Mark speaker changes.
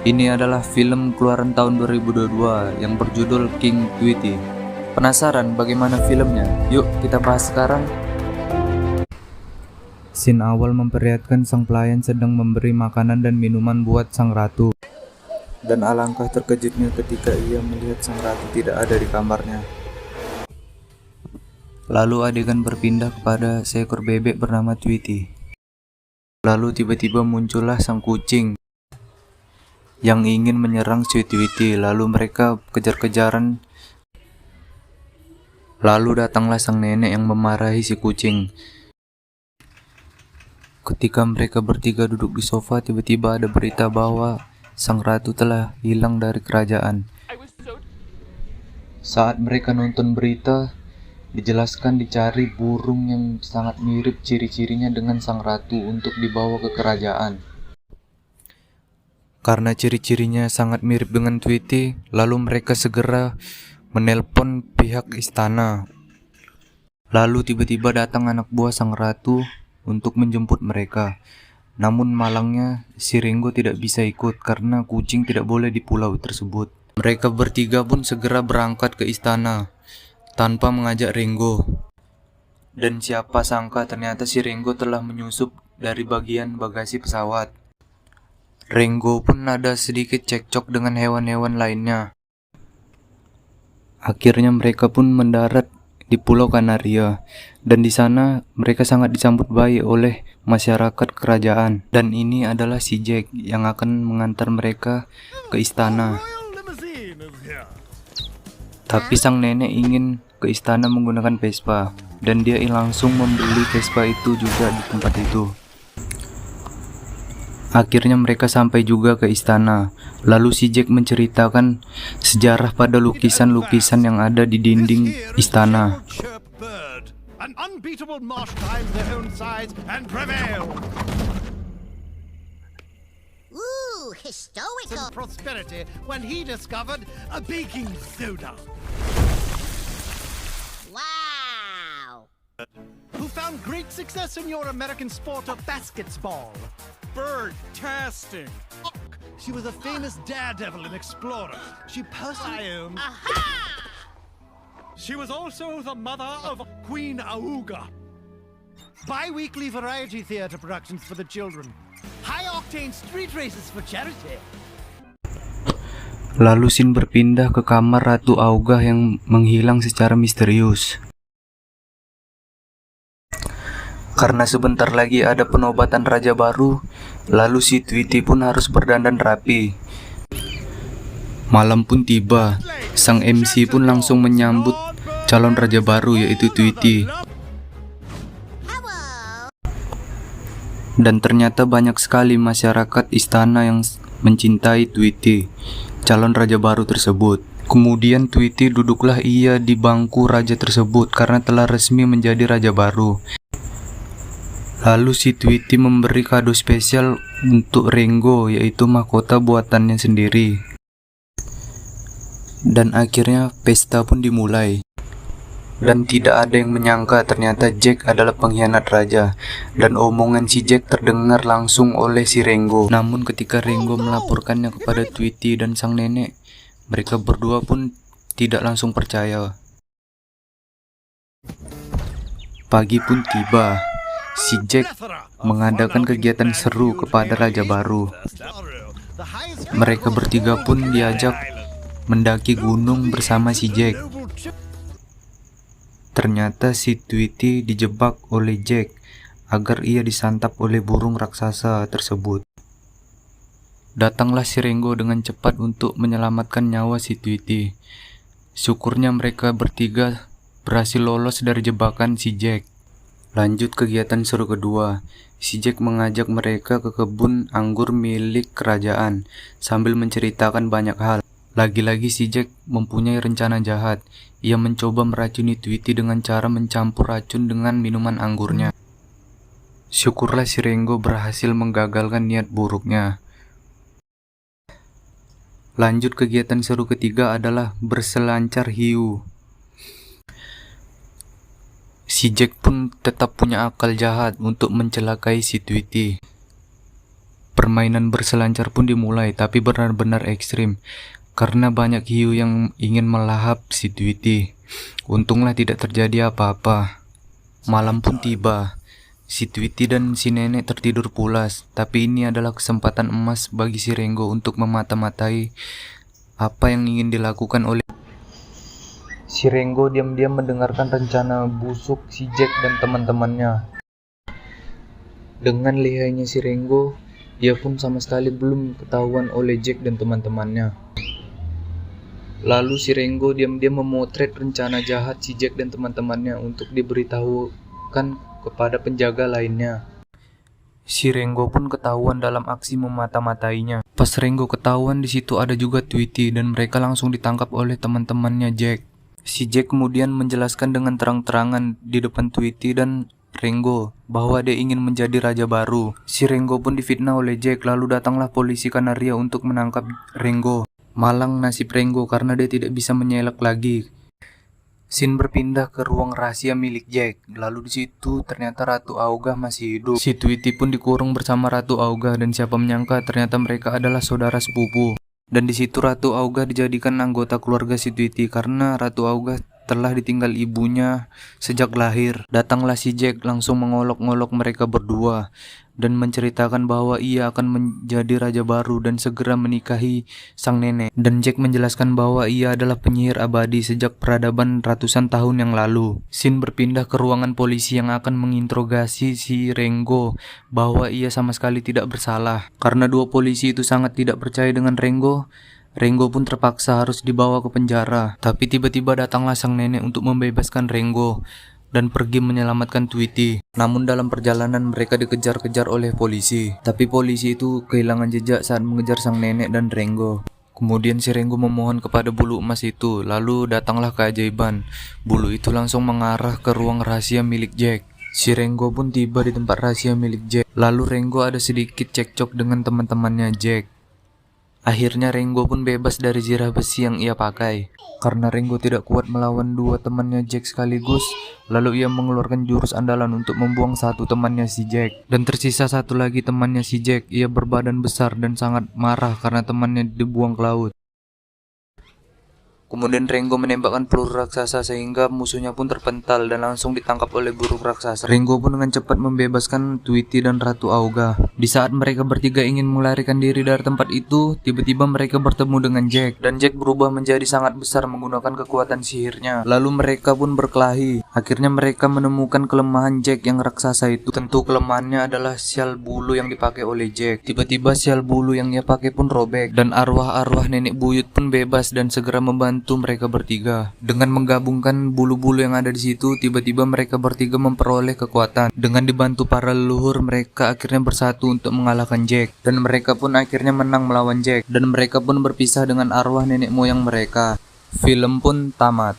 Speaker 1: Ini adalah film keluaran tahun 2022 yang berjudul King Tweety. Penasaran bagaimana filmnya? Yuk kita bahas sekarang. Scene awal memperlihatkan sang pelayan sedang memberi makanan dan minuman buat sang ratu. Dan alangkah terkejutnya ketika ia melihat sang ratu tidak ada di kamarnya. Lalu adegan berpindah kepada seekor bebek bernama Tweety. Lalu tiba-tiba muncullah sang kucing yang ingin menyerang si Tweety. Lalu mereka kejar-kejaran. Lalu datanglah sang nenek yang memarahi si kucing. Ketika mereka bertiga duduk di sofa, tiba-tiba ada berita bahwa sang ratu telah hilang dari kerajaan. Saat mereka nonton berita, dijelaskan dicari burung yang sangat mirip ciri-cirinya dengan sang ratu untuk dibawa ke kerajaan. Karena ciri-cirinya sangat mirip dengan Tweety, lalu mereka segera menelpon pihak istana. Lalu tiba-tiba datang anak buah sang ratu untuk menjemput mereka. Namun malangnya si Ringo tidak bisa ikut karena kucing tidak boleh di pulau tersebut. Mereka bertiga pun segera berangkat ke istana tanpa mengajak Ringo. Dan siapa sangka ternyata si Ringo telah menyusup dari bagian bagasi pesawat. Ringo pun ada sedikit cekcok dengan hewan-hewan lainnya. Akhirnya mereka pun mendarat di Pulau Kanaria, dan di sana mereka sangat disambut baik oleh masyarakat kerajaan. Dan ini adalah si Jack yang akan mengantar mereka ke istana. Tapi sang nenek ingin ke istana menggunakan Vespa, dan dia langsung membeli Vespa itu juga di tempat itu. Akhirnya mereka sampai juga ke istana. Lalu si Jack menceritakan sejarah pada lukisan-lukisan yang ada di dinding istana.
Speaker 2: Historical prosperity when he discovered a baking soda. Wow! Who found great success in your American sport of basketball. Bird-tasting. She was a famous daredevil and explorer. She personally... She was also the mother of Queen Auga. Bi-weekly variety theater productions for the children. High-octane street races for charity.
Speaker 1: Lalu scene berpindah ke kamar Ratu Auga yang menghilang secara misterius. Karena sebentar lagi ada penobatan raja baru, lalu si Tweety pun harus berdandan rapi. Malam pun tiba, sang MC pun langsung menyambut calon raja baru yaitu Tweety. Dan ternyata banyak sekali masyarakat istana yang mencintai Tweety, calon raja baru tersebut. Kemudian Tweety duduklah ia di bangku raja tersebut karena telah resmi menjadi raja baru. Lalu si Tweety memberi kado spesial untuk Ringo, yaitu mahkota buatannya sendiri. Dan akhirnya pesta pun dimulai. Dan tidak ada yang menyangka ternyata Jack adalah pengkhianat raja. Dan omongan si Jack terdengar langsung oleh si Ringo. Namun ketika Ringo melaporkannya kepada Tweety dan sang nenek, mereka berdua pun tidak langsung percaya. Pagi pun tiba. Si Jack mengadakan kegiatan seru kepada raja baru. Mereka bertiga pun diajak mendaki gunung bersama si Jack. Ternyata si Tweety dijebak oleh Jack agar ia disantap oleh burung raksasa tersebut. Datanglah si Ringo dengan cepat untuk menyelamatkan nyawa si Tweety. Syukurnya mereka bertiga berhasil lolos dari jebakan si Jack. Lanjut kegiatan seru kedua, si Jack mengajak mereka ke kebun anggur milik kerajaan sambil menceritakan banyak hal. Lagi-lagi si Jack mempunyai rencana jahat. Ia mencoba meracuni Tweety dengan cara mencampur racun dengan minuman anggurnya. Syukurlah si Ringo berhasil menggagalkan niat buruknya. Lanjut kegiatan seru ketiga adalah berselancar hiu. Si Jack pun tetap punya akal jahat untuk mencelakai si Tweety. Permainan berselancar pun dimulai, tapi benar-benar ekstrim karena banyak hiu yang ingin melahap si Tweety. Untunglah tidak terjadi apa-apa. Malam pun tiba. Si Tweety dan si nenek tertidur pulas, tapi ini adalah kesempatan emas bagi si Renggo untuk memata-matai apa yang ingin dilakukan oleh si Renggo. Diam-diam mendengarkan rencana busuk si Jack dan teman-temannya. Dengan lihainya si Renggo, dia pun sama sekali belum ketahuan oleh Jack dan teman-temannya. Lalu si Renggo diam-diam memotret rencana jahat si Jack dan teman-temannya untuk diberitahukan kepada penjaga lainnya. Si Renggo pun ketahuan dalam aksi memata-matainya. Pas Renggo ketahuan, di situ ada juga Tweety dan mereka langsung ditangkap oleh teman-temannya Jack. Si Jack kemudian menjelaskan dengan terang-terangan di depan Tweety dan Renggo bahwa dia ingin menjadi raja baru. Si Renggo pun difitnah oleh Jack, lalu datanglah polisi Kanaria untuk menangkap Renggo. Malang nasib Renggo karena dia tidak bisa menyelak lagi. Scene berpindah ke ruang rahasia milik Jack. Lalu di situ ternyata Ratu Augah masih hidup. Si Tweety pun dikurung bersama Ratu Augah dan siapa menyangka ternyata mereka adalah saudara sepupu. Dan di situ Ratu Augah dijadikan anggota keluarga si Tweety karena Ratu Augah telah ditinggal ibunya sejak lahir. Datanglah si Jack langsung mengolok-ngolok mereka berdua dan menceritakan bahwa ia akan menjadi raja baru dan segera menikahi sang nenek. Dan Jack menjelaskan bahwa ia adalah penyihir abadi sejak peradaban ratusan tahun yang lalu. Scene berpindah ke ruangan polisi yang akan menginterogasi si Renggo bahwa ia sama sekali tidak bersalah. Karena dua polisi itu sangat tidak percaya dengan Renggo, Renggo pun terpaksa harus dibawa ke penjara. Tapi tiba-tiba datanglah sang nenek untuk membebaskan Renggo dan pergi menyelamatkan Tweety. Namun dalam perjalanan mereka dikejar-kejar oleh polisi. Tapi polisi itu kehilangan jejak saat mengejar sang nenek dan Renggo. Kemudian si Renggo memohon kepada bulu emas itu. Lalu datanglah keajaiban. Bulu itu langsung mengarah ke ruang rahasia milik Jack. Si Renggo pun tiba di tempat rahasia milik Jack. Lalu Renggo ada sedikit cekcok dengan teman-temannya Jack. Akhirnya Renggo pun bebas dari zirah besi yang ia pakai. Karena Renggo tidak kuat melawan dua temannya Jack sekaligus, lalu ia mengeluarkan jurus andalan untuk membuang satu temannya si Jack. Dan tersisa satu lagi temannya si Jack. Ia berbadan besar dan sangat marah karena temannya dibuang ke laut. Kemudian Renggo menembakkan peluru raksasa sehingga musuhnya pun terpental dan langsung ditangkap oleh burung raksasa. Renggo pun dengan cepat membebaskan Tweety dan Ratu Augah. Di saat mereka bertiga ingin melarikan diri dari tempat itu, tiba-tiba mereka bertemu dengan Jack. Dan Jack berubah menjadi sangat besar menggunakan kekuatan sihirnya. Lalu mereka pun berkelahi. Akhirnya mereka menemukan kelemahan Jack yang raksasa itu. Tentu kelemahannya adalah sial bulu yang dipakai oleh Jack. Tiba-tiba sial bulu yang ia pakai pun robek. Dan arwah-arwah nenek buyut pun bebas dan segera membantu mereka bertiga. Dengan menggabungkan bulu-bulu yang ada di situ, tiba-tiba mereka bertiga memperoleh kekuatan. Dengan dibantu para leluhur, mereka akhirnya bersatu untuk mengalahkan Jack. Dan mereka pun akhirnya menang melawan Jack. Dan mereka pun berpisah dengan arwah nenek moyang mereka. Film pun tamat.